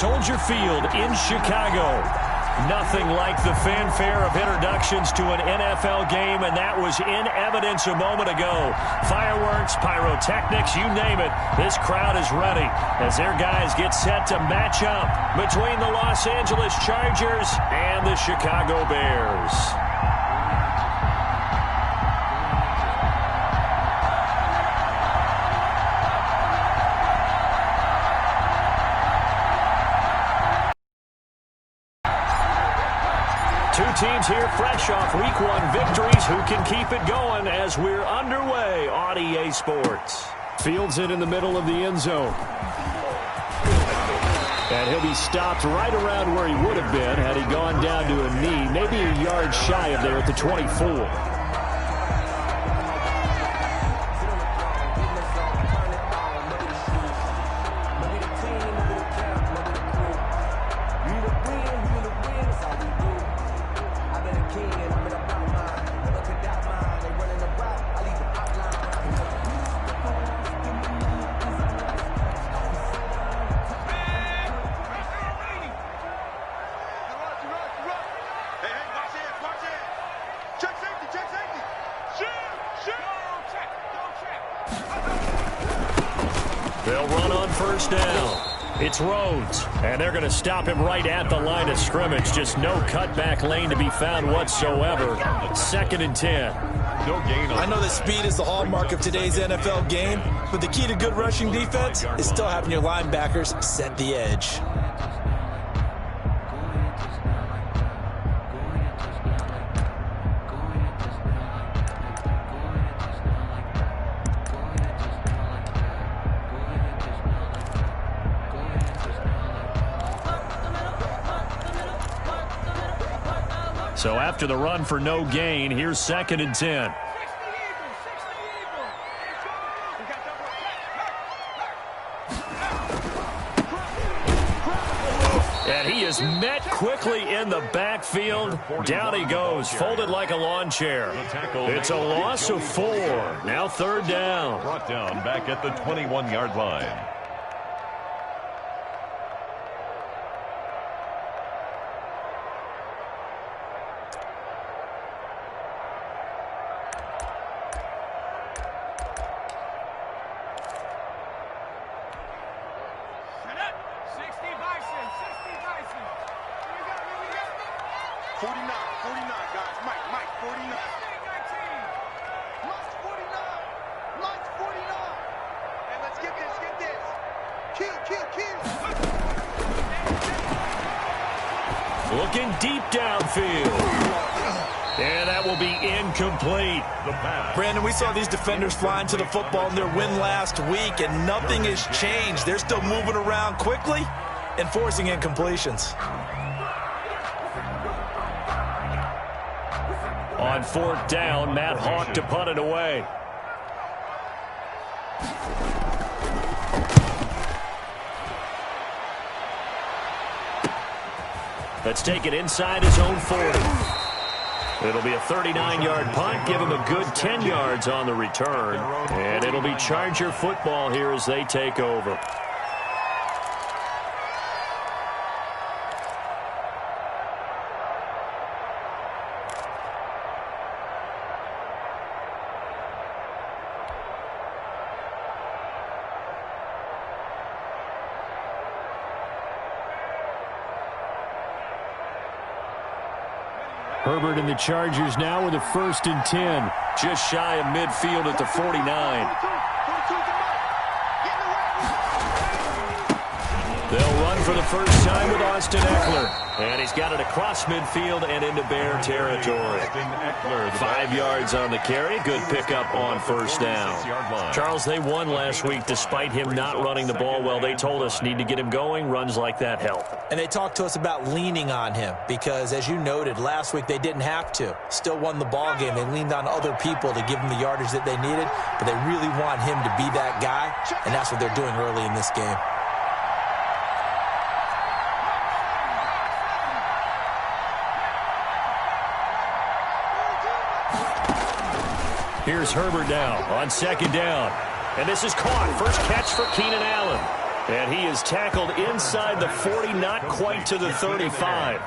Soldier Field in Chicago. Nothing like the fanfare of introductions to an NFL game, and that was in evidence a moment ago. Fireworks, pyrotechnics, you name it. This crowd is ready as their guys get set to match up between the Los Angeles Chargers and the Chicago Bears. Two teams here fresh off Week 1 victories. Who can keep it going as we're underway on EA Sports? Fields it in the middle of the end zone. And he'll be stopped right around where he would have been had he gone down to a knee, maybe a yard shy of there at the 24. They'll run on first down. It's Rhodes, and they're going to stop him right at the line of scrimmage. Just no cutback lane to be found whatsoever. 2nd and 10. No gain on. I know that speed is the hallmark of today's NFL game, but the key to good rushing defense is still having your linebackers set the edge. So after the run for no gain, here's 2nd and 10. And he is met quickly in the backfield. Down he goes, folded like a lawn chair. It's a loss of 4. Now 3rd down. Brought down back at the 21-yard line. Looking deep downfield. And that will be incomplete. Brandon, we saw these defenders flying to the football in their win last week, and nothing has changed. They're still moving around quickly and forcing incompletions. On 4th down, Matt Hawk to punt it away. Let's take it inside his own 40. It'll be a 39-yard punt, give him a good 10 yards on the return. And it'll be Charger football here as they take over. Herbert and the Chargers now with a 1st and 10. Just shy of midfield at the 49. They'll run for the first time with Austin Eckler. And he's got it across midfield and into Bear territory. 5 yards on the carry. Good pickup on first down. Charles, they won last week despite him not running the ball well. They told us need to get him going. Runs like that help. And they talked to us about leaning on him because, as you noted, last week they didn't have to. Still won the ball game. They leaned on other people to give them the yardage that they needed, but they really want him to be that guy, and that's what they're doing early in this game. Here's Herbert now on 2nd down. And this is caught. First catch for Keenan Allen. And he is tackled inside the 40, not quite to the 35.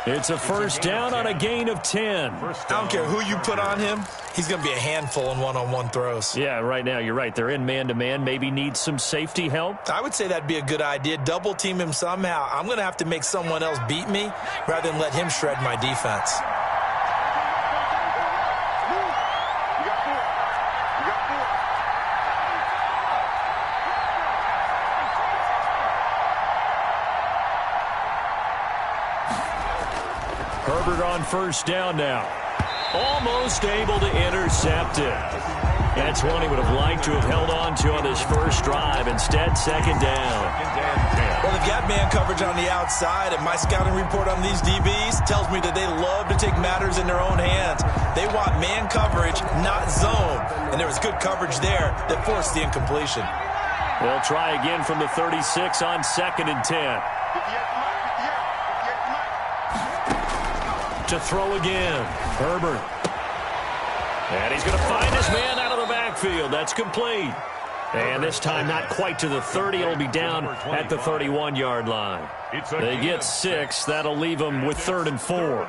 It's a first down on a gain of 10. I don't care who you put on him. He's going to be a handful in one-on-one throws. Yeah, right now you're right. They're in man-to-man. Maybe need some safety help. I would say that'd be a good idea. Double team him somehow. I'm going to have to make someone else beat me rather than let him shred my defense. Herbert on first down now. Almost able to intercept it. That's one he would have liked to have held on to on his first drive. Instead, second down. Well, they've got man coverage on the outside, and my scouting report on these DBs tells me that they love to take matters in their own hands. They want man coverage, not zone. And there was good coverage there that forced the incompletion. They'll try again from the 36 on 2nd and 10. To throw again. Herbert. And he's going to find his man out of the backfield. That's complete. And this time not quite to the 30. It'll be down at the 31-yard line. They get 6. That'll leave them with 3rd and 4.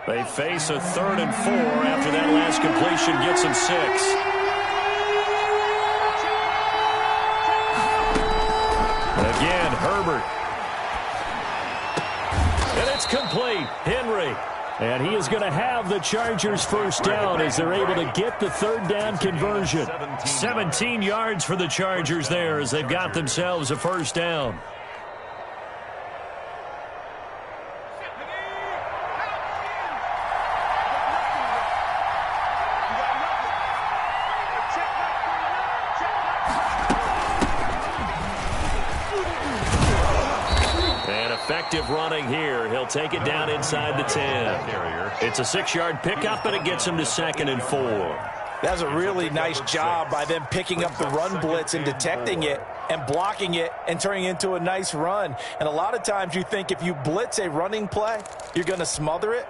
They face a 3rd and 4 after that last completion gets them 6. Again, Herbert. And it's complete. Henry. And he is going to have the Chargers first down as they're able to get the 3rd down conversion. 17 yards for the Chargers there as they've got themselves a first down. Effective running here. He'll take it down inside the 10. It's a 6-yard pickup, and it gets him to 2nd and 4. That's a really nice job by them picking up the run blitz and detecting it and blocking it and turning it into a nice run. And a lot of times you think if you blitz a running play, you're going to smother it.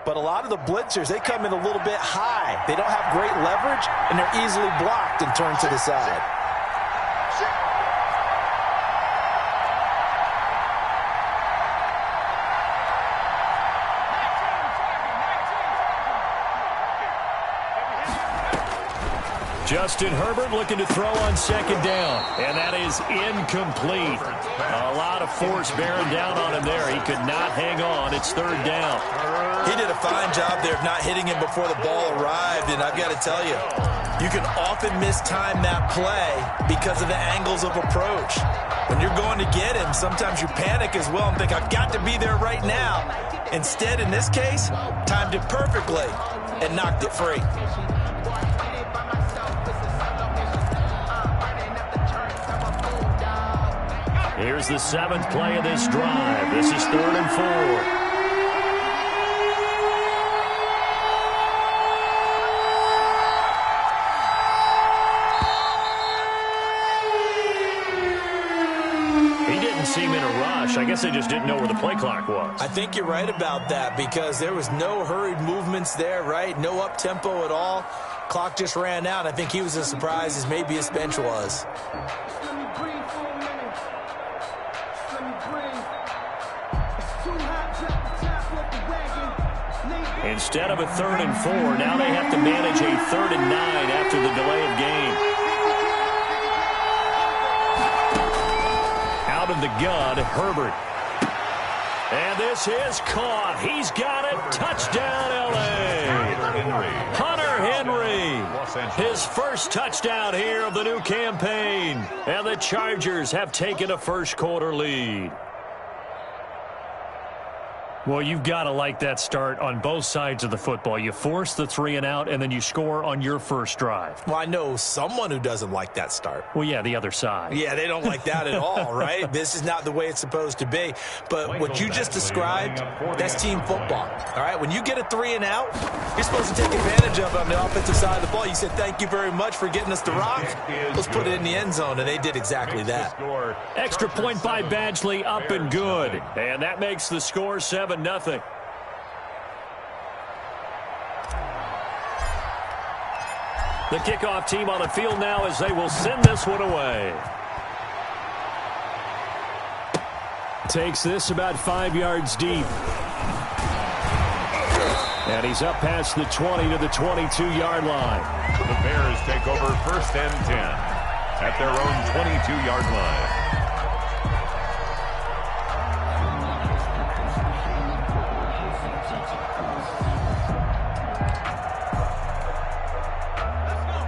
But a lot of the blitzers, they come in a little bit high. They don't have great leverage, and they're easily blocked and turned to the side. Justin Herbert looking to throw on 2nd down, and that is incomplete. A lot of force bearing down on him there. He could not hang on. It's 3rd down. He did a fine job there of not hitting him before the ball arrived, and I've got to tell you, you can often mistime that play because of the angles of approach. When you're going to get him, sometimes you panic as well and think, I've got to be there right now. Instead, in this case, timed it perfectly and knocked it free. Here's the 7th play of this drive. This is 3rd and 4. He didn't seem in a rush. I guess they just didn't know where the play clock was. I think you're right about that because there was no hurried movements there, right? No up-tempo at all. Clock just ran out. I think he was as surprised as maybe his bench was. Instead of a 3rd and 4, now they have to manage a 3rd and 9 after the delay of game. Out of the gun, Herbert. And this is caught. He's got it. Touchdown, L.A. Hunter Henry. His first touchdown here of the new campaign. And the Chargers have taken a first-quarter lead. Well, you've got to like that start on both sides of the football. You force the 3 and out, and then you score on your first drive. Well, I know someone who doesn't like that start. Well, yeah, the other side. Yeah, they don't like that at all, right? This is not the way it's supposed to be. But what you just described, that's team football, all right? When you get a 3 and out, you're supposed to take advantage of it on the offensive side of the ball. You said, thank you very much for getting us the rock. Let's put it in the end zone, and they did exactly that. Extra point by Badgley, up and good. And that makes the score 7-0. The kickoff team on the field now as they will send this one away. Takes this about 5 yards deep. And he's up past the 20 to the 22-yard line. The Bears take over 1st and 10 at their own 22-yard line.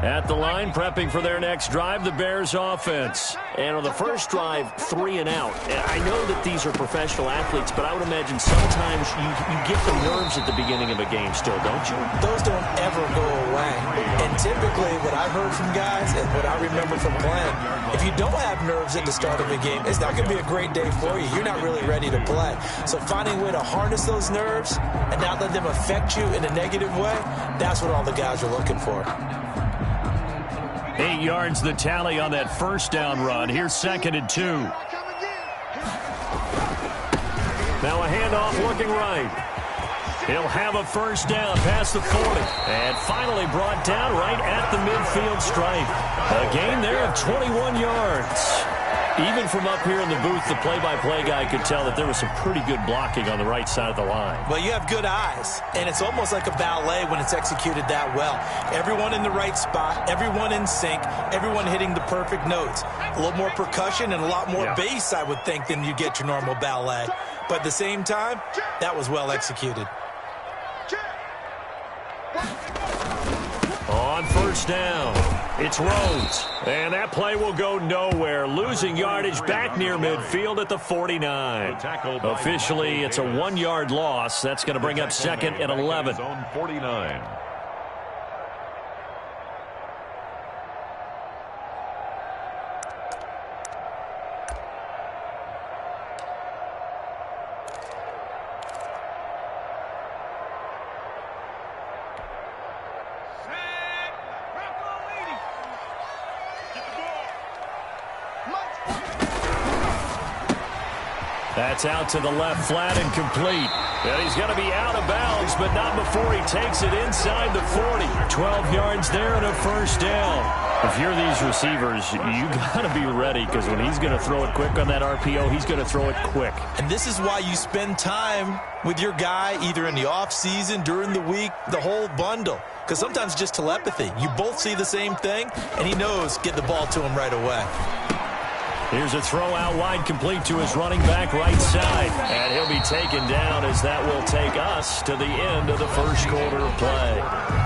At the line, prepping for their next drive, the Bears offense. And on the first drive, 3 and out. And I know that these are professional athletes, but I would imagine sometimes you get the nerves at the beginning of a game still, don't you? Those don't ever go away. And typically what I've heard from guys and what I remember from playing, if you don't have nerves at the start of a game, it's not going to be a great day for you. You're not really ready to play. So finding a way to harness those nerves and not let them affect you in a negative way, that's what all the guys are looking for. 8 yards the tally on that first down run. Here's 2nd and 2. Now a handoff looking right. He'll have a first down past the 40. And finally brought down right at the midfield stripe. A gain there of 21 yards. Even from up here in the booth, the play-by-play guy could tell that there was some pretty good blocking on the right side of the line. Well, you have good eyes, and it's almost like a ballet when it's executed that well. Everyone in the right spot, everyone in sync, everyone hitting the perfect notes. A little more percussion and a lot more bass, I would think, than you get your normal ballet. But at the same time, that was well executed. On first down, it's Rhodes. And that play will go nowhere. Losing yardage back near midfield at the 49. Officially, it's a 1-yard loss. That's going to bring up 2nd and 11. 49. That's out to the left, flat and complete. And he's going to be out of bounds, but not before he takes it inside the 40. 12 yards there and a first down. If you're these receivers, you got to be ready, because when he's going to throw it quick on that RPO, he's going to throw it quick. And this is why you spend time with your guy either in the offseason, during the week, the whole bundle. Because sometimes just telepathy. You both see the same thing, and he knows get the ball to him right away. Here's a throw out wide, complete to his running back right side. And he'll be taken down as that will take us to the end of the first quarter of play.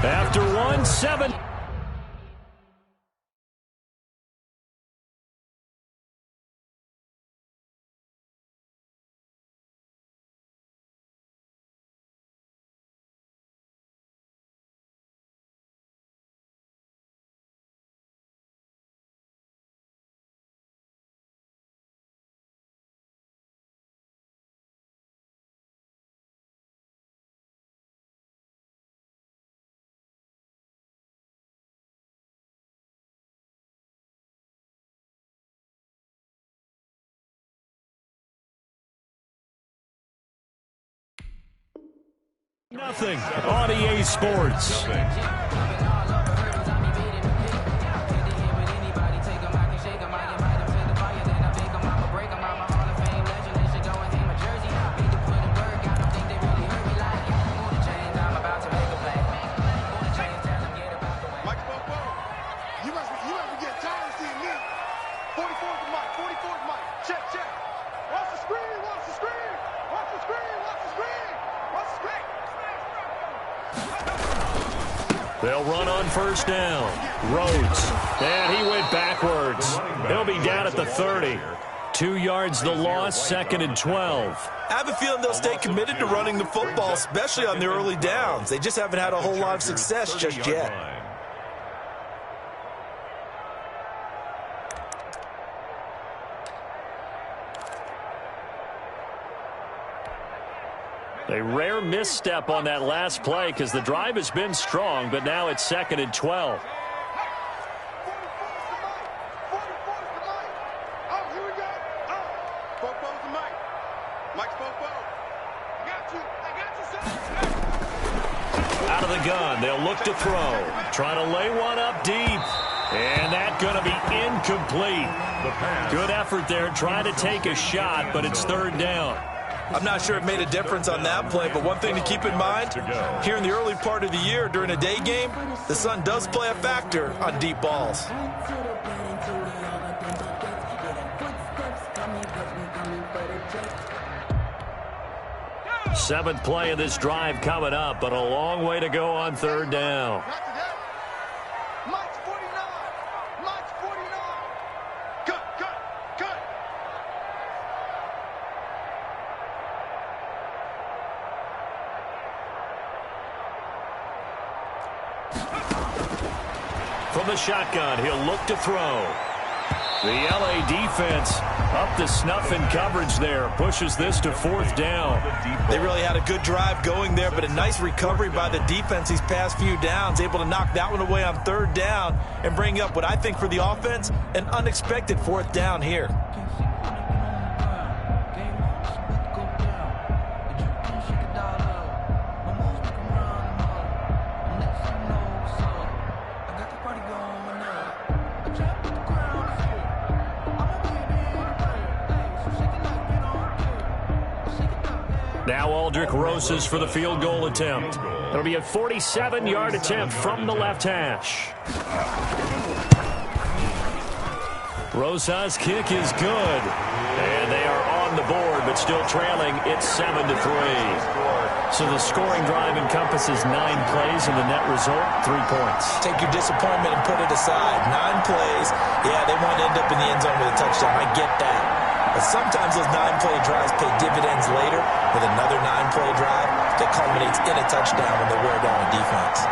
After 1-7. Nothing on EA Sports. They'll run on first down. Rhodes. And he went backwards. He'll be down at the 30. 2 yards the loss, 2nd and 12. I have a feeling they'll stay committed to running the football, especially on the early downs. They just haven't had a whole lot of success just yet. A rare misstep on that last play because the drive has been strong, but now it's 2nd and 12. Out of the gun, they'll look to throw. Trying to lay one up deep. And that's going to be incomplete. Good effort there, trying to take a shot, but it's 3rd down. I'm not sure it made a difference on that play, but one thing to keep in mind, here in the early part of the year during a day game, the sun does play a factor on deep balls. Seventh play of this drive coming up, but a long way to go on 3rd down. From the shotgun, he'll look to throw. The LA defense up to snuff in coverage there. Pushes this to 4th down. They really had a good drive going there, but a nice recovery by the defense these past few downs. Able to knock that one away on 3rd down and bring up what I think for the offense, an unexpected 4th down here. Now Aldrich Rosas for the field goal attempt. It'll be a 47-yard attempt from the left hash. Rosas' kick is good. And they are on the board, but still trailing. It's 7-3. So the scoring drive encompasses 9 plays, and the net result, 3 points. Take your disappointment and put it aside. 9 plays. Yeah, they want to end up in the end zone with a touchdown. I get that. But sometimes those 9-play drives pay dividends later with another 9-play drive that culminates in a touchdown when they wear down a defense.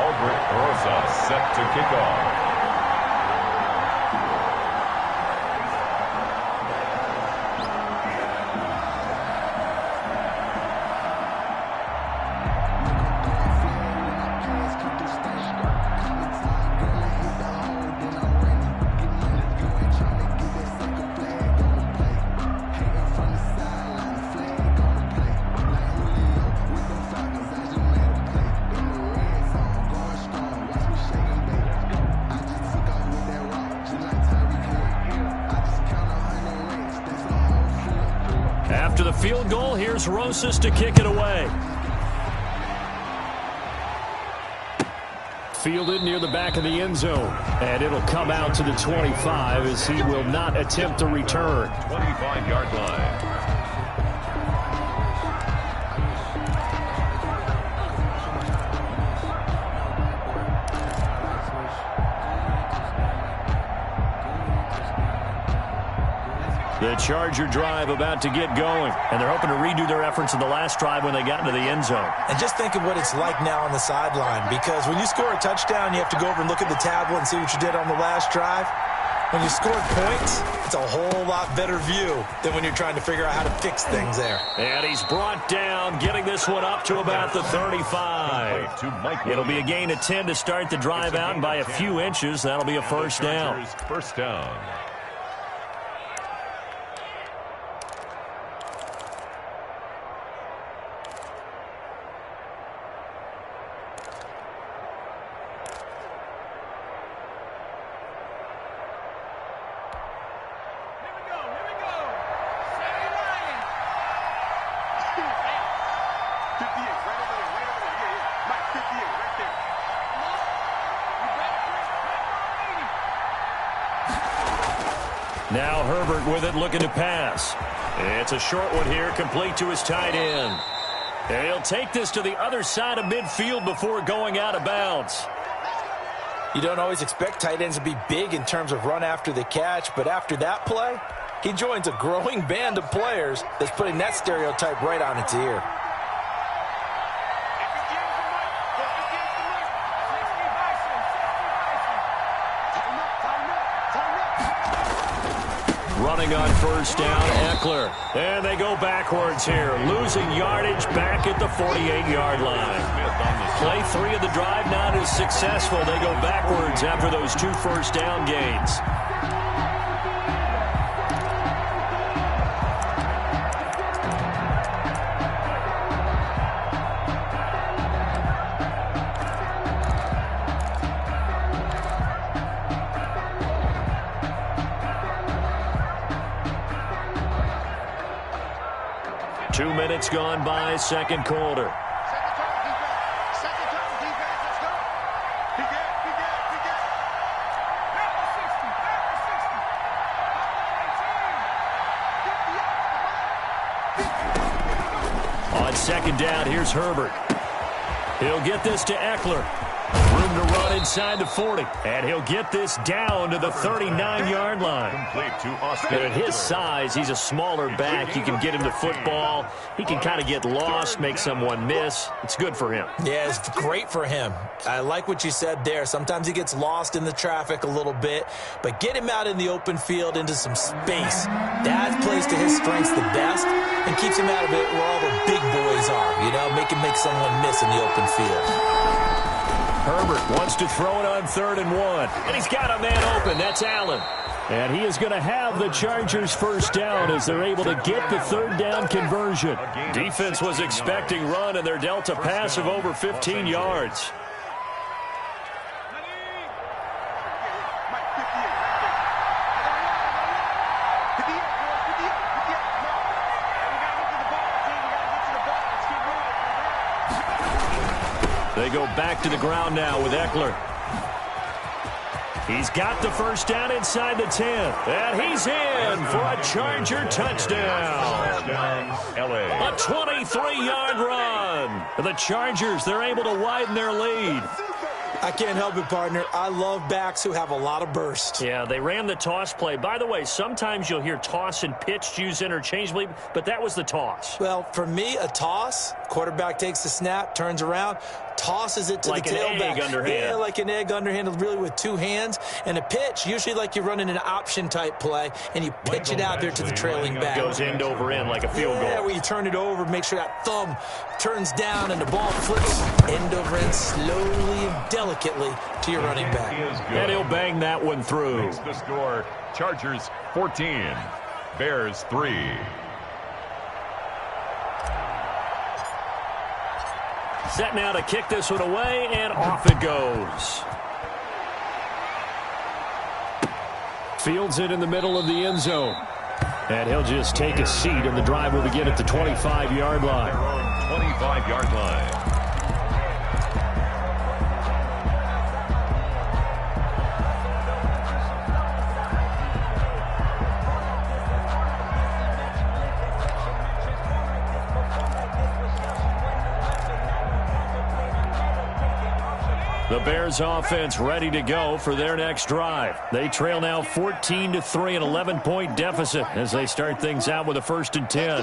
Aldrich Rosas set to kick off. After the field goal, here's Rosas to kick it away. Fielded near the back of the end zone. And it'll come out to the 25 as he will not attempt to return. 25-yard line. The Charger drive about to get going, and they're hoping to redo their efforts in the last drive when they got into the end zone. And just think of what it's like now on the sideline, because when you score a touchdown, you have to go over and look at the tablet and see what you did on the last drive. When you scored points, it's a whole lot better view than when you're trying to figure out how to fix things there. And he's brought down, getting this one up to about the 35. It'll be a gain of 10 to start the drive out, and by a few inches, that'll be a first down. First down. Now Herbert with it, looking to pass. It's a short one here, complete to his tight end. And he'll take this to the other side of midfield before going out of bounds. You don't always expect tight ends to be big in terms of run after the catch, but after that play, he joins a growing band of players that's putting that stereotype right on its ear. Running on first down, Eckler. And they go backwards here, losing yardage back at the 48-yard line. Play 3 of the drive not as successful. They go backwards after those 2 first down gains. Minutes gone by, second quarter. On second down, here's Herbert. He'll get this to Eckler. Room to run inside the 40. And he'll get this down to the 39-yard line. And at his size, he's a smaller back. You can get him the football. He can kind of get lost, make someone miss. It's good for him. Yeah, it's great for him. I like what you said there. Sometimes he gets lost in the traffic a little bit. But get him out in the open field into some space. That plays to his strengths the best and keeps him out of it where all the big boys are. You know, make someone miss in the open field. Herbert wants to throw it on 3rd and 1. And he's got a man open. That's Allen. And he is going to have the Chargers first down as they're able to get the 3rd down conversion. Defense was expecting run, and they're dealt a pass of over 15 yards. They go back to the ground now with Eckler. He's got the first down inside the 10. And he's in for a Charger touchdown. A 23-yard run. The Chargers, they're able to widen their lead. I can't help it, partner. I love backs who have a lot of burst. Yeah, they ran the toss play. By the way, sometimes you'll hear toss and pitch used interchangeably, but that was the toss. Well, for me, a toss, quarterback takes the snap, turns around, tosses it to like the tailback. Like an egg underhand. Yeah, like an egg underhand, really with 2 hands. And a pitch, usually like you're running an option-type play, and you pitch it out there to the trailing back. Goes end over end like a field goal. Yeah, where you turn it over, make sure that thumb turns down, and the ball flips end over end slowly and delicately to your running back. And he'll bang that one through. Makes the score, Chargers 14, Bears 3. Set now to kick this one away, and off it goes. Fields it in the middle of the end zone. And he'll just take a seat, and the drive will begin at the 25-yard line. 25-yard line. The Bears offense ready to go for their next drive. They trail now 14-3, an 11-point deficit as they start things out with a 1st and 10.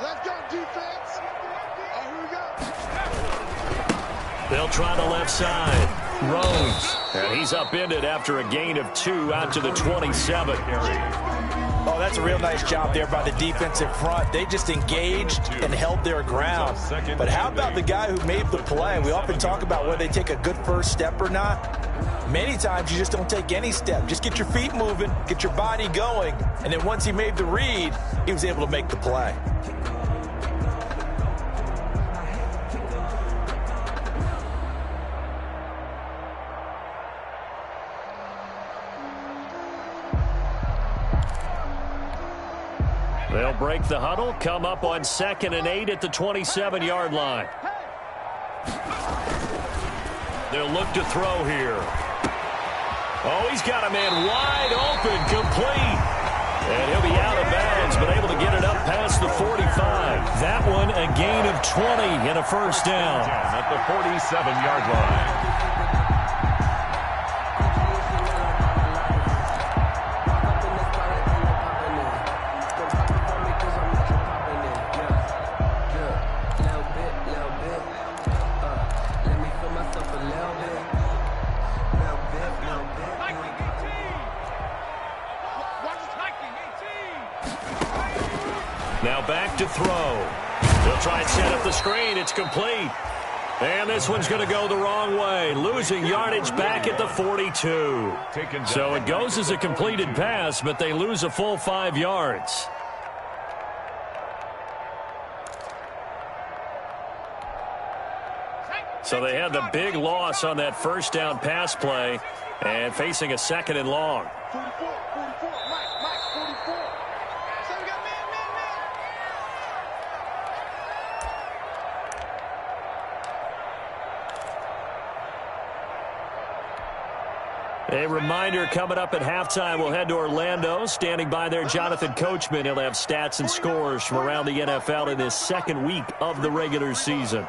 Let's go, defense. Here we go. They'll try the left side. Rhodes. And he's upended after a gain of 2 out to the 27. Oh, that's a real nice job there by the defensive front. They just engaged and held their ground. But how about the guy who made the play? We often talk about whether they take a good first step or not. Many times you just don't take any step. Just get your feet moving, get your body going. And then once he made the read, he was able to make the play. They'll break the huddle, come up on 2nd and 8 at the 27-yard line. They'll look to throw here. Oh, he's got a man wide open, complete. And he'll be out of bounds, but able to get it up past the 45. That one a gain of 20 and a first down. At the 47-yard line. Now back to throw. He'll try and set up the screen. It's complete. And this one's going to go the wrong way, losing yardage back at the 42. So it goes as a completed pass, but they lose a full 5 yards. So they had the big loss on that first down pass play and facing a 2nd and long. 44, 44, Mike, 44. So we got man. A reminder coming up at halftime, we'll head to Orlando. Standing by there, Jonathan Coachman. He'll have stats and scores from around the NFL in this 2nd week of the regular season.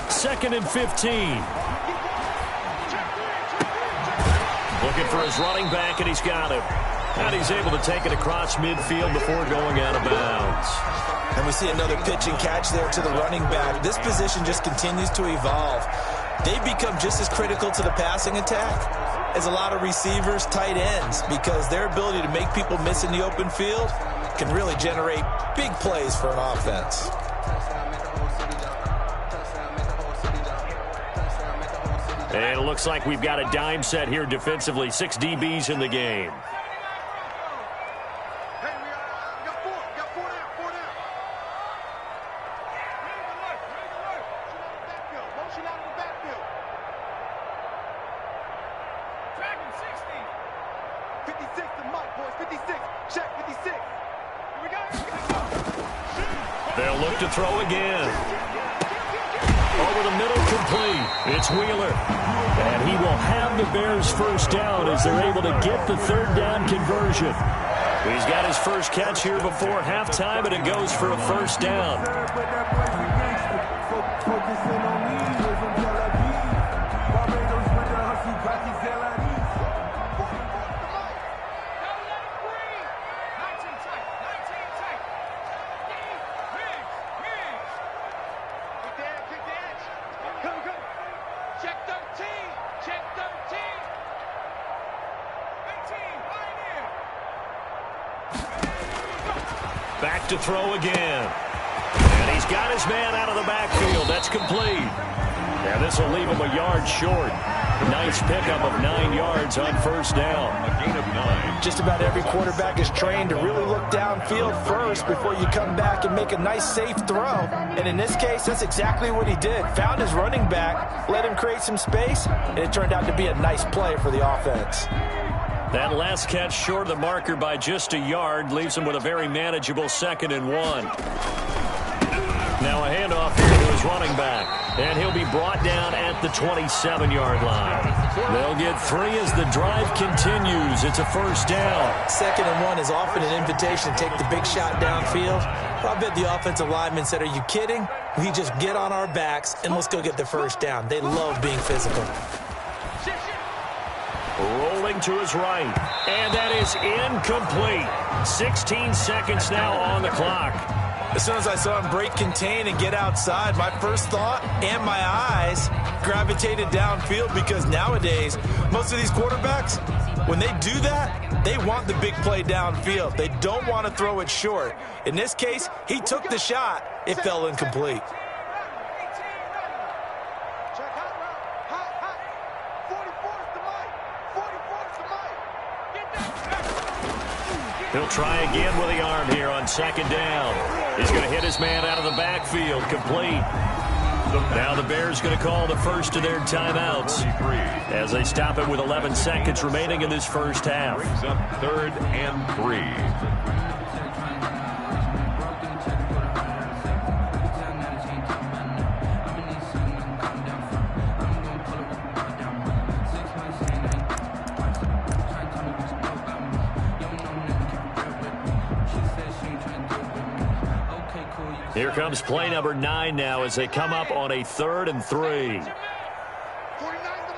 Second and 15. Looking for his running back, and he's got him. And he's able to take it across midfield before going out of bounds. And we see another pitch and catch there to the running back. This position just continues to evolve. They become just as critical to the passing attack as a lot of receivers, tight ends, because their ability to make people miss in the open field can really generate big plays for an offense. And it looks like we've got a dime set here defensively. 6 DBs in the game. Hey, we got 4 down. Motion out of the backfield. Tracking 60. 56 to Mike, boys. 56. Check 56. Here we go. They'll look to throw again. Over the middle, complete. It's Wheeler. And he will have the Bears first down as they're able to get the 3rd down conversion. He's got his first catch here before halftime, and it goes for a first down. Back to throw again. And he's got his man out of the backfield. That's complete. And this will leave him a yard short. Nice pickup of 9 yards on first down. A gain of 9. Just about every quarterback is trained to really look downfield first before you come back and make a nice, safe throw. And in this case, that's exactly what he did. Found his running back, let him create some space, and it turned out to be a nice play for the offense. That last catch short of the marker by just a yard leaves him with a very manageable 2nd and 1. Now a handoff here to his running back. And he'll be brought down at the 27-yard line. They'll get 3 as the drive continues. It's a first down. 2nd and 1 is often an invitation to take the big shot downfield. I bet the offensive lineman said, "Are you kidding? We just get on our backs and let's go get the first down." They love being physical. Rolling to his right. And that is incomplete. 16 seconds now on the clock. As soon as I saw him break contain and get outside, my first thought and my eyes gravitated downfield, because nowadays, most of these quarterbacks, when they do that, they want the big play downfield. They don't want to throw it short. In this case, he took the shot. It fell incomplete. He'll try again with the arm here on 2nd down. He's going to hit his man out of the backfield, complete. Now the Bears going to call the first of their timeouts as they stop it with 11 seconds remaining in this first half. Brings up 3rd and 3. Here comes play number 9 now as they come up on a 3rd and 3. 49 to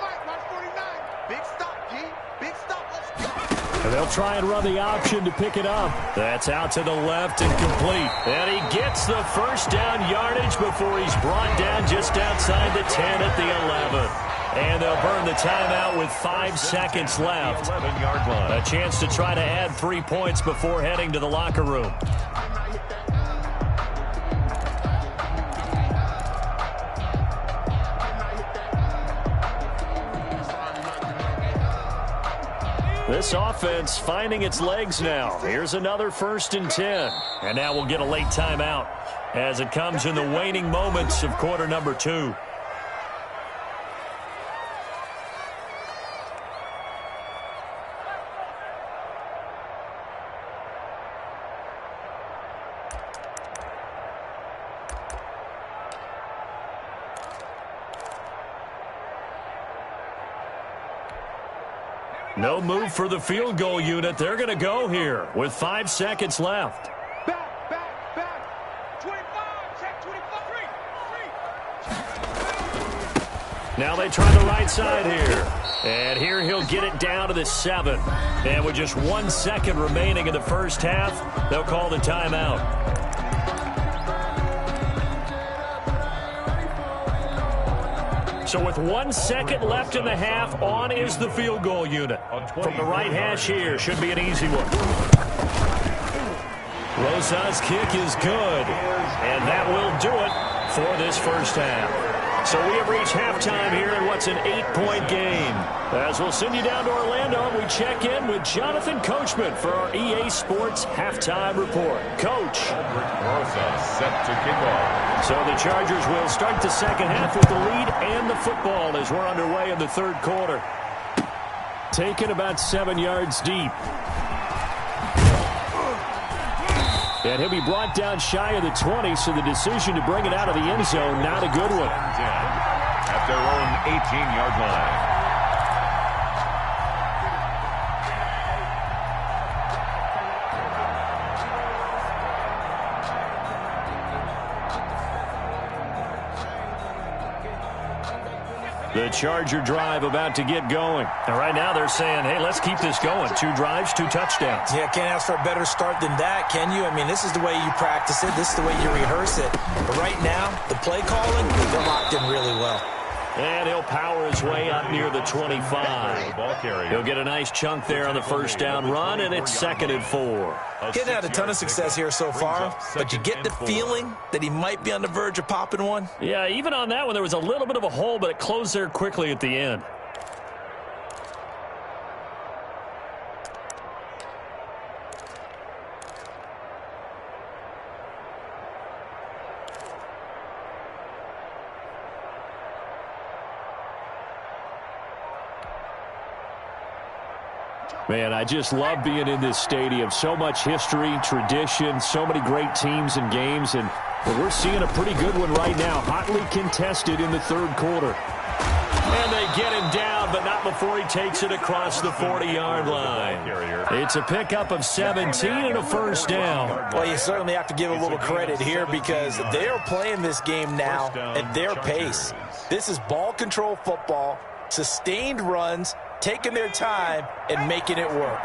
Mike, 49. Big stop, G. Big stop. Let's go. And they'll try and run the option to pick it up. That's out to the left and complete. And he gets the first down yardage before he's brought down just outside the 10 at the 11. And they'll burn the timeout with 5 seconds left. A chance to try to add 3 points before heading to the locker room. This offense finding its legs now. Here's another 1st and 10. And now we'll get a late timeout as it comes in the waning moments of quarter number 2. No move for the field goal unit. They're going to go here with 5 seconds left. Back. 25, check 25. Now they try the right side here. And here he'll get it down to the 7. And with just 1 second remaining in the first half, they'll call the timeout. So with 1 second left in the half, on is the field goal unit. From the right hash here, should be an easy one. Rosa's kick is good, and that will do it for this first half. So we have reached halftime here in what's an 8-point game. As we'll send you down to Orlando, we check in with Jonathan Coachman for our EA Sports Halftime Report. Coach. Rosa set to kick off. So the Chargers will start the second half with the lead and the football as we're underway in the third quarter. Taken about 7 yards deep. And he'll be brought down shy of the 20, so the decision to bring it out of the end zone, not a good one. At their own 18-yard line. The Charger drive about to get going. And right now they're saying, hey, let's keep this going. 2 drives, 2 touchdowns. Yeah, can't ask for a better start than that, can you? I mean, this is the way you practice it. This is the way you rehearse it. But right now, the play calling, they're locked in really well. And he'll power his way up near the 25. He'll get a nice chunk there on the first down run, and it's 2nd and 4. Getting had a ton of success here so far, but you get the feeling that he might be on the verge of popping one. Yeah, even on that one, there was a little bit of a hole, but it closed there quickly at the end. Man, I just love being in this stadium. So much history, tradition, so many great teams and games, and we're seeing a pretty good one right now. Hotly contested in the third quarter. And they get him down, but not before he takes it across the 40-yard line. It's a pickup of 17 and a first down. Well, you certainly have to give a little credit here because they are playing this game now at their pace. This is ball control football, sustained runs, taking their time and making it work.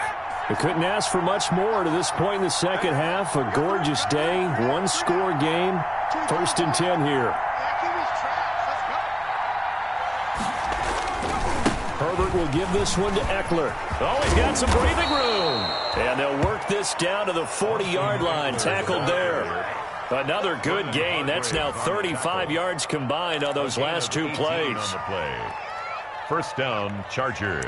They couldn't ask for much more to this point in the second half. A gorgeous day, 1-score game. 1st and 10 here. Herbert will give this one to Eckler. Oh, he's got some breathing room. And they'll work this down to the 40-yard line. Tackled there. Another good gain. That's now 35 yards combined on those last 2 plays. First down, Chargers.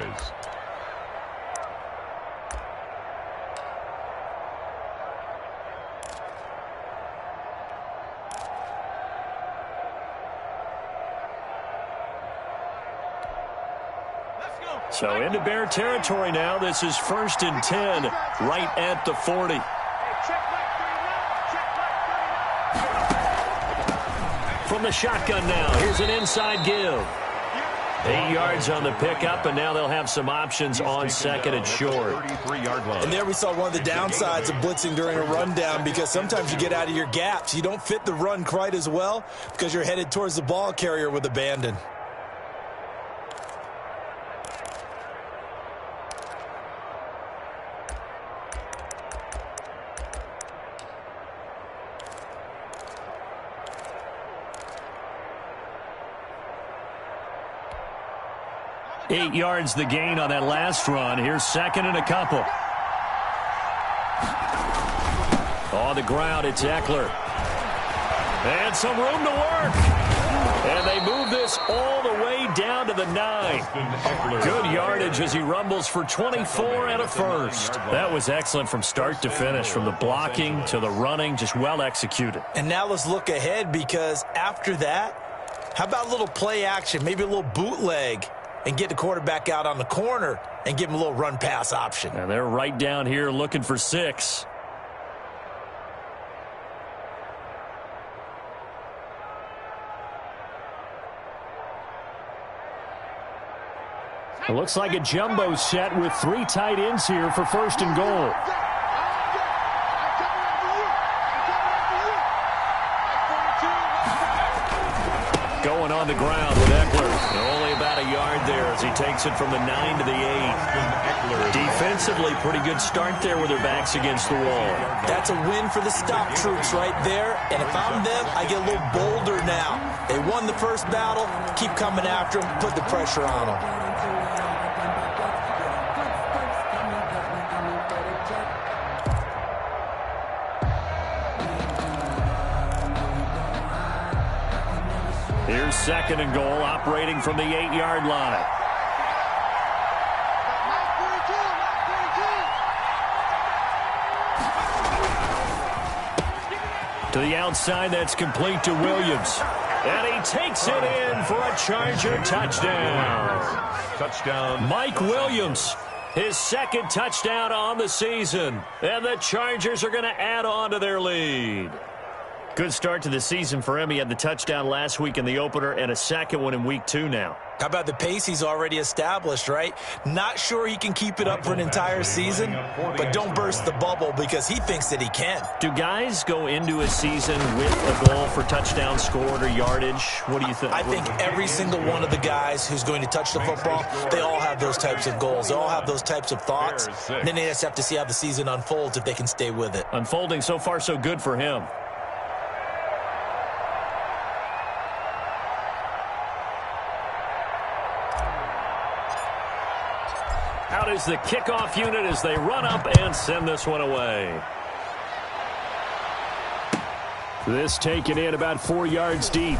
So into Bear territory now. This is 1st and 10, right at the 40. From the shotgun now, here's an inside give. 8 yards on the pickup, and now they'll have some options on 2nd and short. And there we saw one of the downsides of blitzing during a rundown because sometimes you get out of your gaps. You don't fit the run quite as well because you're headed towards the ball carrier with abandon. 8 yards the gain on that last run. Here's second and a couple. On the ground, it's Eckler. And some room to work. And they move this all the way down to the 9. Good yardage as he rumbles for 24 and a first. That was excellent from start to finish, from the blocking to the running, just well executed. And now let's look ahead, because after that, how about a little play action, maybe a little bootleg, and get the quarterback out on the corner and give him a little run-pass option. And they're right down here looking for 6. It looks like a jumbo set with 3 tight ends here for first and goal. Going on the ground with Eckler. Only about a yard there as he takes it from the 9 to the 8. Defensively, pretty good start there with their backs against the wall. That's a win for the stop troops right there. And if I'm them, I get a little bolder now. They won the first battle. Keep coming after them. Put the pressure on them. Here's second and goal, operating from the 8-yard line. To the outside, that's complete to Williams. And he takes it in for a Charger touchdown. Touchdown. Mike Williams, his second touchdown on the season. And the Chargers are going to add on to their lead. Good start to the season for him. He had the touchdown last week in the opener and a second one in week 2 now. How about the pace he's already established, right? Not sure he can keep it up for an entire season, but don't burst the bubble because he thinks that he can. Do guys go into a season with a goal for touchdown scored or yardage? What do you think? I think every single one of the guys who's going to touch the football, they all have those types of goals. They all have those types of thoughts. And then they just have to see how the season unfolds if they can stay with it. Unfolding so far so good for him. Out is the kickoff unit as they run up and send this one away. This taken in about 4 yards deep.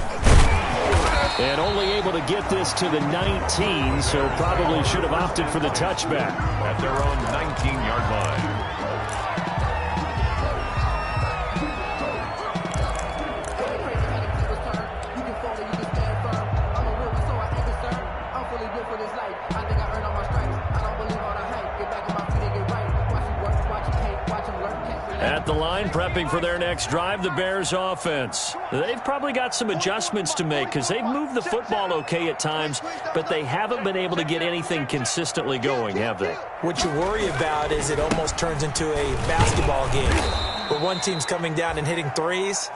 And only able to get this to the 19, so probably should have opted for the touchback. At their own 19-yard line. At the line, prepping for their next drive, the Bears offense. They've probably got some adjustments to make because they've moved the football okay at times, but they haven't been able to get anything consistently going, have they? What you worry about is it almost turns into a basketball game where one team's coming down and hitting threes,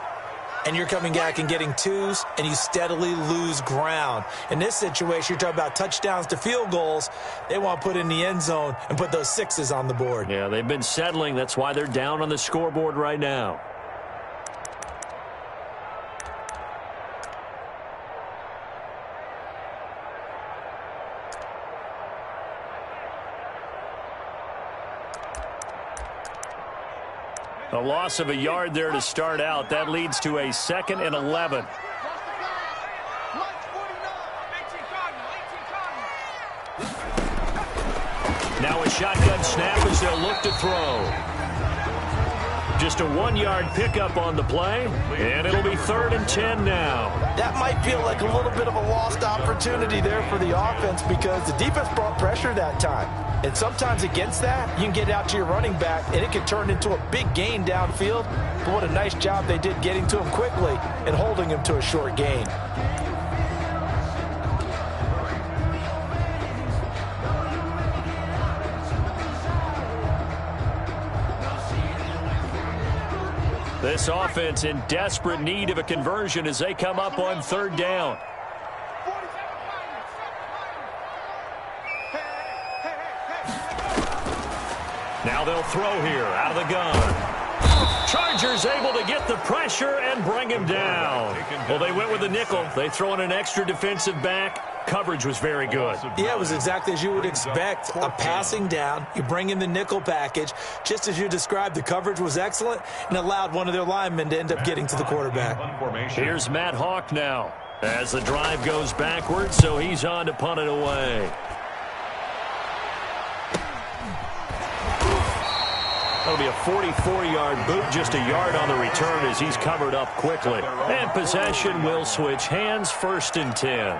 and you're coming back and getting twos, and you steadily lose ground. In this situation, you're talking about touchdowns to field goals. They want to put in the end zone and put those sixes on the board. Yeah, they've been settling. That's why they're down on the scoreboard right now. A loss of a yard there to start out. That leads to a 2nd and 11. Now a shotgun snap as they'll look to throw. Just a 1-yard pickup on the play, and it'll be 3rd and 10 now. That might feel like a little bit of a lost opportunity there for the offense because the defense brought pressure that time. And sometimes against that, you can get out to your running back, and it can turn into a big gain downfield. But what a nice job they did getting to him quickly and holding him to a short gain. This offense in desperate need of a conversion as they come up on 3rd down. Now they'll throw here out of the gun. Chargers able to get the pressure and bring him down. Well, they went with the nickel. They throw in an extra defensive back. Coverage was very good. Yeah, it was exactly as you would expect. A passing down, you bring in the nickel package. Just as you described, the coverage was excellent and allowed one of their linemen to end up getting to the quarterback. Here's Matt Hawk now as the drive goes backwards, so he's on to punt it away. That'll be a 44-yard boot, just a yard on the return as he's covered up quickly. And possession will switch hands, 1st and 10.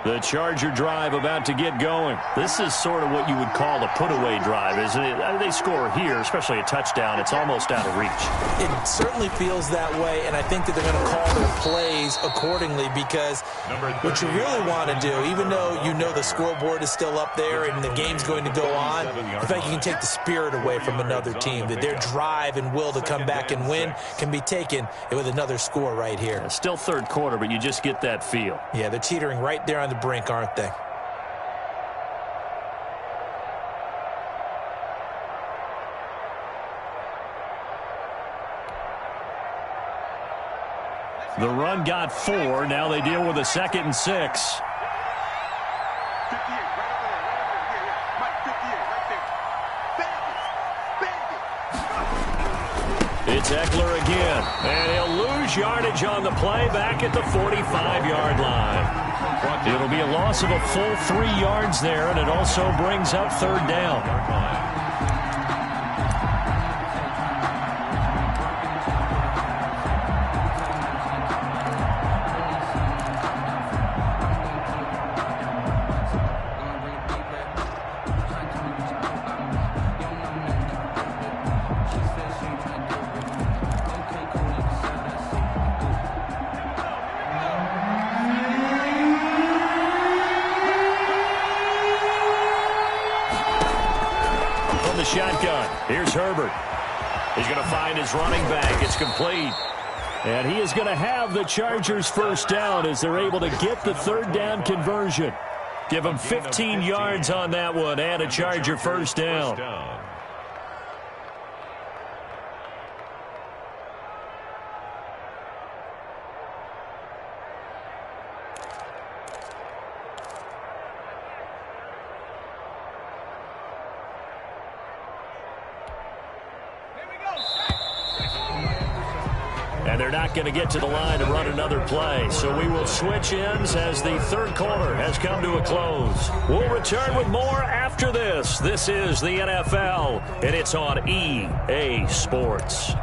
The Charger drive about to get going. This is sort of what you would call a put-away drive, isn't it? They score here, especially a touchdown. It's almost out of reach. It certainly feels that way, and I think that they're going to call their plays accordingly because what you really want to do, even though you know the scoreboard is still up there and the game's going to go on, the fact you can take the spirit away from another team, that their drive and will to come back and win can be taken with another score right here. Still 3rd quarter, but you just get that feel. Yeah, they're teetering right there on the brink, aren't they? The run got 4. Now they deal with a 2nd and 6. It's Eckler again, and he'll lose yardage on the play back at the 45-yard line. It'll be a loss of a full 3 yards there, and it also brings up 3rd down. Shotgun. Here's Herbert. He's going to find his running back. It's complete. And he is going to have the Chargers 1st down as they're able to get the 3rd down conversion. Give them 15 yards on that one and a Charger 1st down. And they're not going to get to the line to run another play. So we will switch ends as the 3rd quarter has come to a close. We'll return with more after this. This is the NFL, and it's on EA Sports.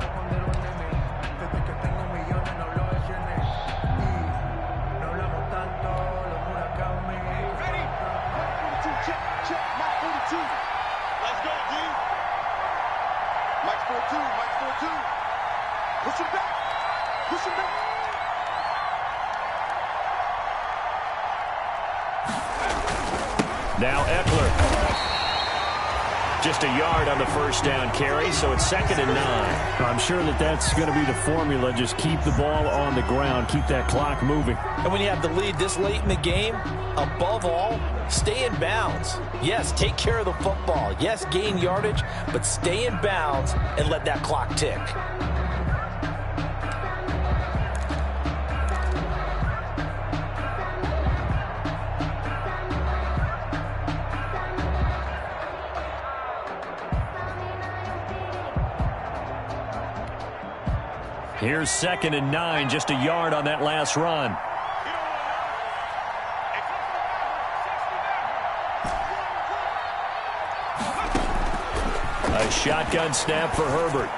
Now Eckler. Just a yard on the 1st down carry, so it's 2nd and 9. I'm sure that that's going to be the formula. Just keep the ball on the ground. Keep that clock moving. And when you have the lead this late in the game, above all, stay in bounds. Yes, take care of the football. Yes, gain yardage, but stay in bounds and let that clock tick. Here's 2nd and 9, just a yard on that last run. A shotgun snap for Herbert.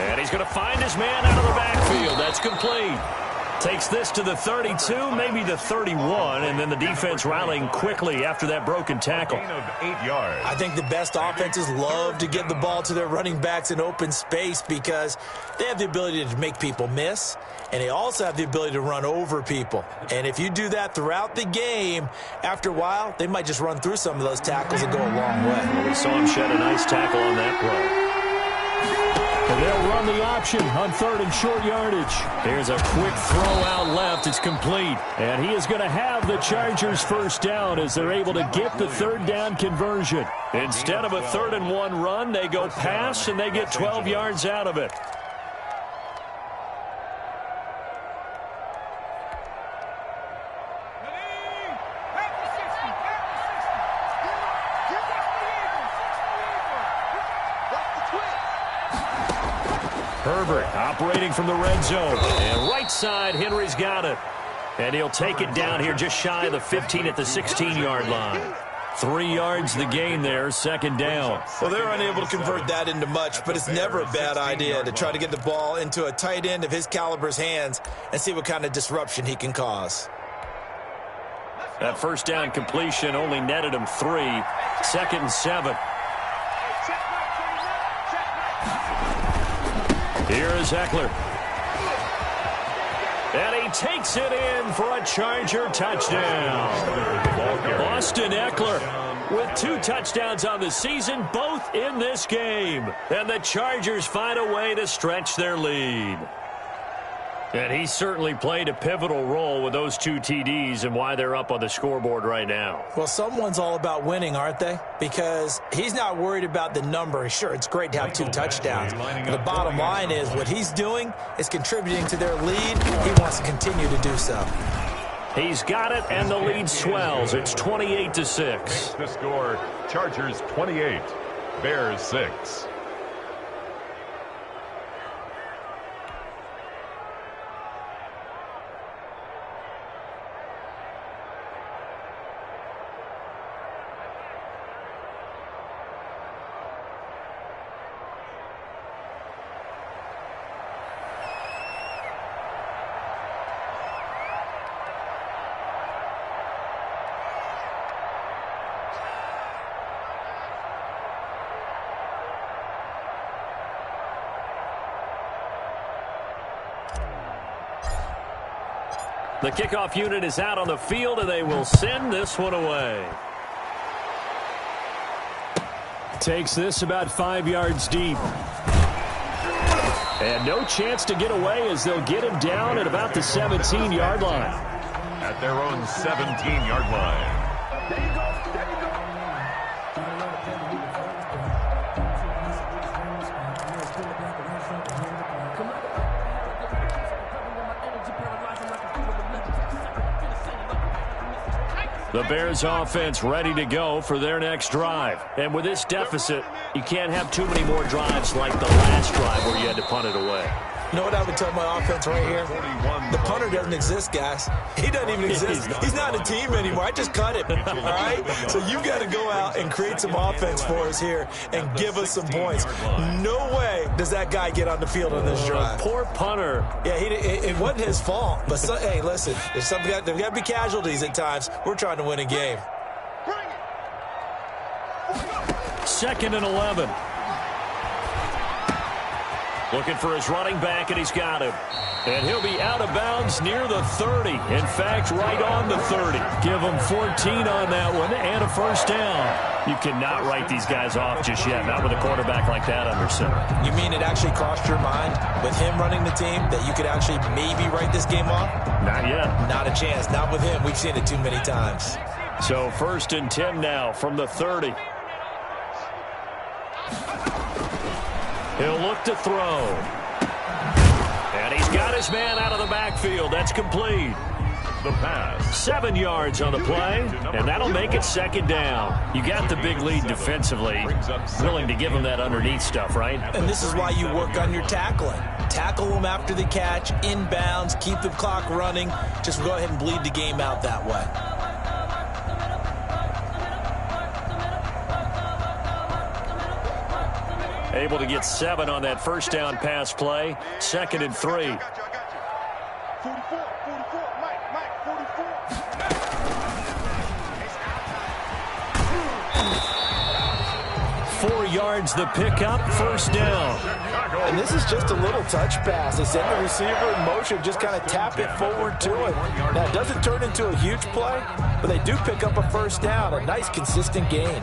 And he's going to find his man out of the backfield. That's complete. Takes this to the 32, maybe the 31, and then the defense rallying quickly after that broken tackle. Gain of 8 yards. I think the best offenses love to give the ball to their running backs in open space because they have the ability to make people miss, and they also have the ability to run over people. And if you do that throughout the game, after a while, they might just run through some of those tackles and go a long way. Well, we saw him shed a nice tackle on that play. And they'll run the option on 3rd and short yardage. Here's a quick throw out left. It's complete. And he is going to have the Chargers first down as they're able to get the 3rd down conversion. Instead of a 3rd and 1 run, they go pass and they get 12 yards out of it. Herbert operating from the red zone. And right side, Henry's got it. And he'll take it down here just shy of the 15 at the 16-yard line. 3 yards the gain there, 2nd down. Well, they're unable to convert that into much, but it's never a bad idea to try to get the ball into a tight end of his caliber's hands and see what kind of disruption he can cause. That 1st down completion only netted him 3. 2nd and 7. Here is Eckler. And he takes it in for a Charger touchdown. Austin Eckler with 2 touchdowns on the season, both in this game. And the Chargers find a way to stretch their lead. And he certainly played a pivotal role with those 2 TDs and why they're up on the scoreboard right now. Well, someone's all about winning, aren't they? Because he's not worried about the number. Sure, it's great to have 2 touchdowns. But the bottom line is what he's doing is contributing to their lead. He wants to continue to do so. He's got it, and the lead swells. It's 28-6. The score, Chargers 28, Bears 6. The kickoff unit is out on the field, and they will send this one away. Takes this about 5 yards deep. And no chance to get away as they'll get him down at about the 17-yard line. At their own 17-yard line. The Bears offense ready to go for their next drive. And with this deficit, you can't have too many more drives like the last drive where you had to punt it away. You know what I would tell my offense right here? The punter doesn't exist, guys. He doesn't even exist. He's not a team anymore. I just cut him, all right? So you got to go out and create some offense for us here and give us some points. No way does that guy get on the field on this drive. Poor punter. Yeah, it wasn't his fault. But, hey, listen, there's got to be casualties at times. We're trying to win a game. 2nd and 11. Looking for his running back, and he's got him. And he'll be out of bounds near the 30. In fact, right on the 30. Give him 14 on that one and a first down. You cannot write these guys off just yet, not with a quarterback like that under center. You mean it actually crossed your mind with him running the team that you could actually maybe write this game off? Not yet. Not a chance. Not with him. We've seen it too many times. So 1st and 10 now from the 30. He'll look to throw. And he's got his man out of the backfield. That's complete. The pass. 7 yards on the play, and that'll make it 2nd down. You got the big lead defensively. Willing to give him that underneath stuff, right? And this is why you work on your tackling. Tackle them after the catch, inbounds, keep the clock running. Just go ahead and bleed the game out that way. Able to get 7 on that first down pass play. 2nd and 3. 44, Mike, 44. 4 yards the pickup, first down. And this is just a little touch pass. They send the receiver in motion, just kind of tap it forward to him. Now, it doesn't turn into a huge play, but they do pick up a first down, a nice, consistent gain.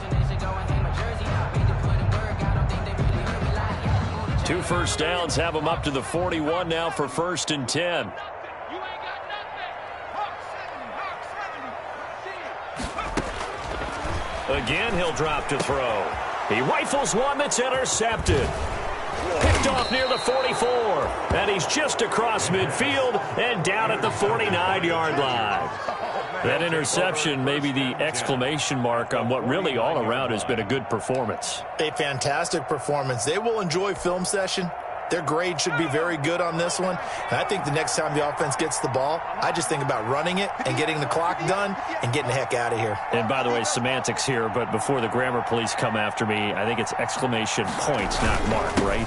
2 first downs have them up to the 41 now for 1st and 10. Again, he'll drop to throw. He rifles one that's intercepted. Picked off near the 44. And he's just across midfield and down at the 49-yard line. That interception may be the exclamation mark on what really all around has been a good performance. A fantastic performance. They will enjoy film session. Their grade should be very good on this one. And I think the next time the offense gets the ball, I just think about running it and getting the clock done and getting the heck out of here. And by the way, semantics here, but before the grammar police come after me, I think it's exclamation points, not mark, right?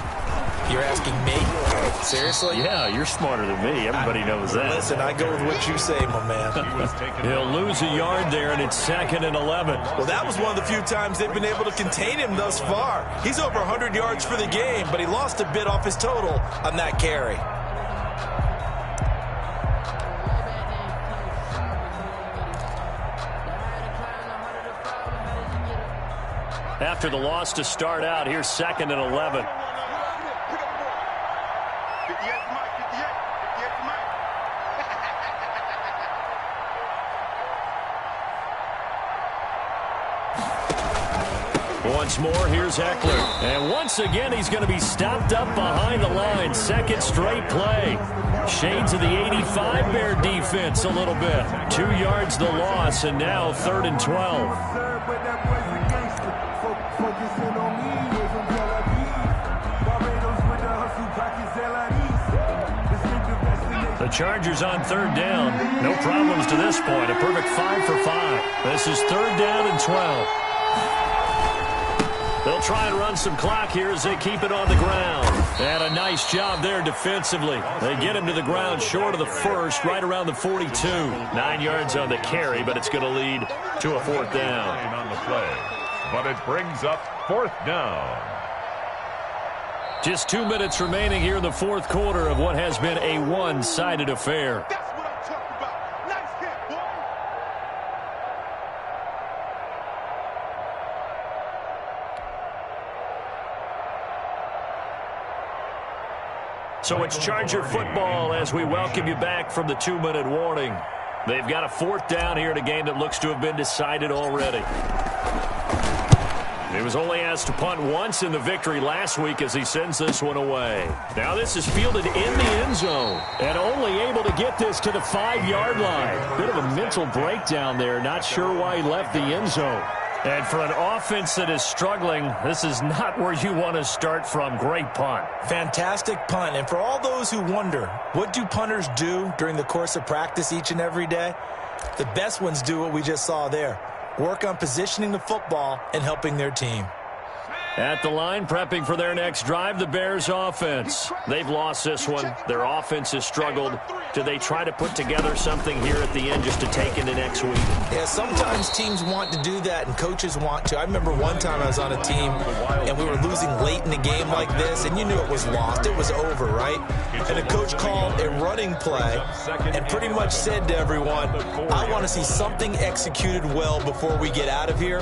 You're asking me? Seriously? Yeah, you're smarter than me. Everybody knows that. Listen, I go with what you say, my man. He'll lose a yard there, and it's 2nd and 11. Well, that was one of the few times they've been able to contain him thus far. He's over 100 yards for the game, but he lost a bit off his total on that carry. After the loss to start out, here's 2nd and 11. Once more, here's Eckler. And once again, he's going to be stopped up behind the line. 2nd straight play. Shades of the 85 Bear defense a little bit. 2 yards the loss, and now 3rd and 12. The Chargers on 3rd down. No problems to this point. A perfect 5 for 5. This is 3rd down and 12. They'll try and run some clock here as they keep it on the ground. And a nice job there defensively. They get him to the ground short of the 1st, right around the 42. 9 yards on the carry, but it's going to lead to a 4th down. On the play, but it brings up 4th down. Just 2 minutes remaining here in the 4th quarter of what has been a one-sided affair. That's what I'm talking about. Nice hit, boy. So it's Charger football as we welcome you back from the 2-minute warning. They've got a 4th down here in a game that looks to have been decided already. He was only asked to punt once in the victory last week as he sends this one away. Now this is fielded in the end zone and only able to get this to the 5-yard line. Bit of a mental breakdown there. Not sure why he left the end zone. And for an offense that is struggling, this is not where you want to start from. Great punt. Fantastic punt. And for all those who wonder, what do punters do during the course of practice each and every day? The best ones do what we just saw there. Work on positioning the football and helping their team. At the line, prepping for their next drive, the Bears offense. They've lost this one. Their offense has struggled. Do they try to put together something here at the end just to take into next week? Yeah, sometimes teams want to do that and coaches want to. I remember one time I was on a team and we were losing late in the game like this, and you knew it was lost. It was over, right? And the coach called a running play and pretty much said to everyone, I want to see something executed well before we get out of here.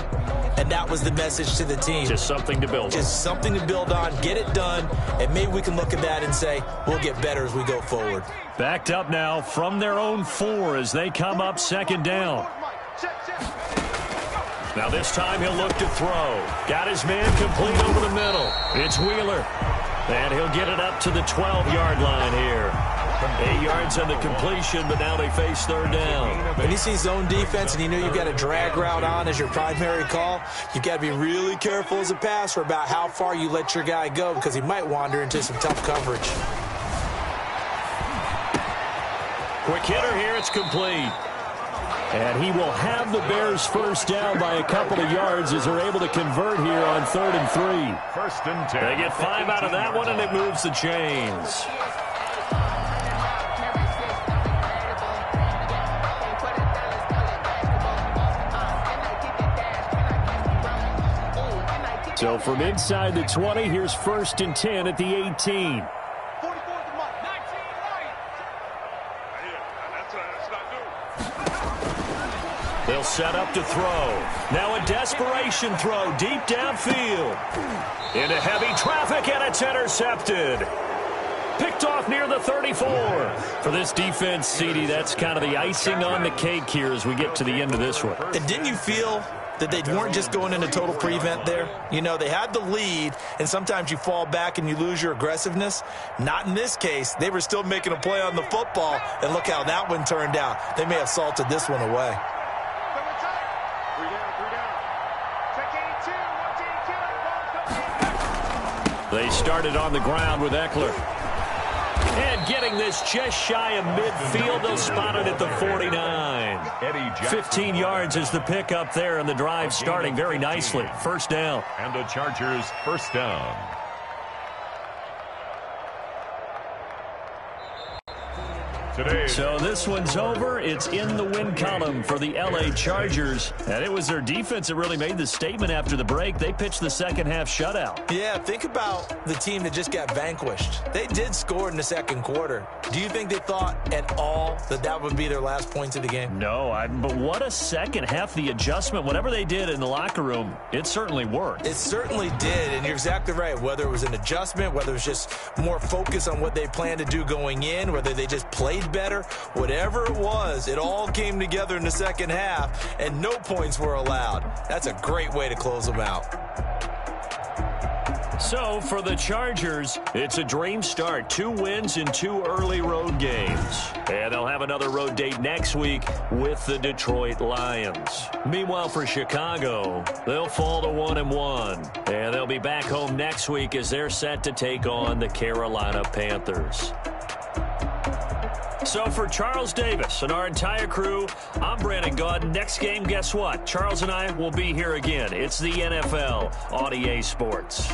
And that was the message to the team. Just something to build on. Just something to build on, get it done, and maybe we can look at that and say, we'll get better as we go forward. Backed up now from their own 4 as they come up 2nd down. Now this time he'll look to throw. Got his man complete over the middle. It's Wheeler. And he'll get it up to the 12-yard line here. 8 yards on the completion, but now they face 3rd down. When you see zone defense and you know you've got a drag route on as your primary call, you've got to be really careful as a passer about how far you let your guy go because he might wander into some tough coverage. Quick hitter here, it's complete. And he will have the Bears 1st down by a couple of yards as they're able to convert here on 3rd and 3. 1st and 10. They get 5 out of that one, and it moves the chains. So from inside the 20, here's 1st and 10 at the 18. They'll set up to throw. Now a desperation throw deep downfield. Into heavy traffic, and it's intercepted. Picked off near the 34. For this defense, CD, that's kind of the icing on the cake here as we get to the end of this one. And didn't you feel that they weren't just going into total prevent there? You know, they had the lead, and sometimes you fall back and you lose your aggressiveness. Not in this case. They were still making a play on the football, and look how that one turned out. They may have salted this one away. They started on the ground with Eckler. And getting this just shy of midfield, they'll spot it at the 49. 15 yards is the pickup there, and the drive starting very nicely. First down. And the Chargers first down. So this one's over. It's in the win column for the L.A. Chargers. And it was their defense that really made the statement after the break. They pitched the second half shutout. Yeah, think about the team that just got vanquished. They did score in the second quarter. Do you think they thought at all that that would be their last points of the game? No, but what a second half. The adjustment, whatever they did in the locker room, it certainly worked. It certainly did, and you're exactly right. Whether it was an adjustment, whether it was just more focus on what they planned to do going in, whether they just played better, whatever it was, it all came together in the second half, and no points were allowed. That's a great way to close them out. So for the Chargers, it's a dream start. 2 wins in 2 early road games. And they'll have another road date next week with the Detroit Lions. Meanwhile, for Chicago, they'll fall to 1-1. And they'll be back home next week as they're set to take on the Carolina Panthers. So for Charles Davis and our entire crew, I'm Brandon Gaudin. Next game, guess what? Charles and I will be here again. It's the NFL on EA Sports.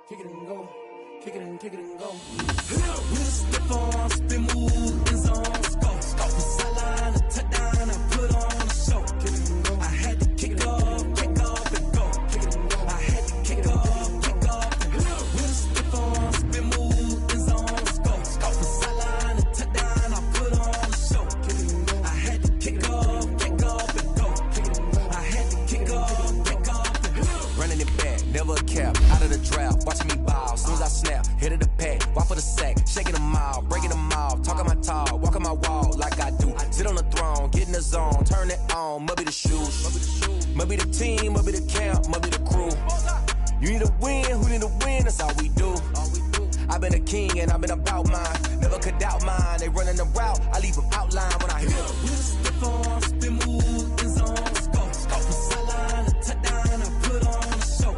Kick it and go. Kick it and kick it and go. We'll step on, spin, move, in zone, go. From sideline to touchdown, I put on a show. Kick it and go. I had to kick off and go. Kick it and go. I had to kick off and go. We'll step on, spin, move, in zone, go. From sideline to touchdown, I put on a show. Kick it and go. I had to kick off and go. Kick it and go. I had to kick off and go. Running it back, never a cap, out of the draft. Watching me ball, soon as I snap, hit of the pack, walk for the sack, shaking them all, breaking them all, talking my talk, walking my wall like I do. Sit on the throne, get in the zone, turn it on, must be the shoes, must be the team, must be the camp, must be the crew. You need to win, who need to win, that's all we do. I've been a king and I've been about mine, never could doubt mine. They running the route, I leave them outline when I hear them. We just step on, spin, move, in zone, go. From sideline to touchdown, I put on a show.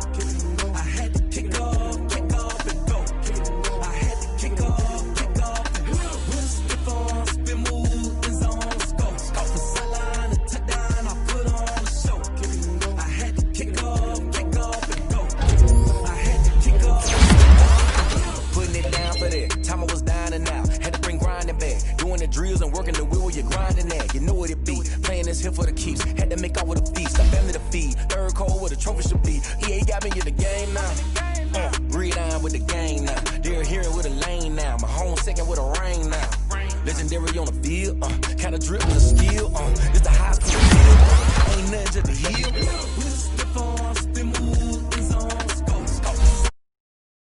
I had to kick off and go. I had to kick off and go. We'll step on, spin, move, in zone, go. From sideline to touchdown, I put on a show. I had to kick off and go. I had to kick off. Putting it down for that. Time I was down and out. Had to bring grinding back. Doing the drills and working the wheel where you're grinding at. You know what it be. Playing this here for the keeps. Had to make off with a feast. I family to feed. Third cold where the trophy should be. EA got me in the game now. Breed on with the game now. They're here with a lane now. My home second with a rain now. Legendary on the field. Kind of drip with a skill. It's the high school field. Ain't nothing to the heel.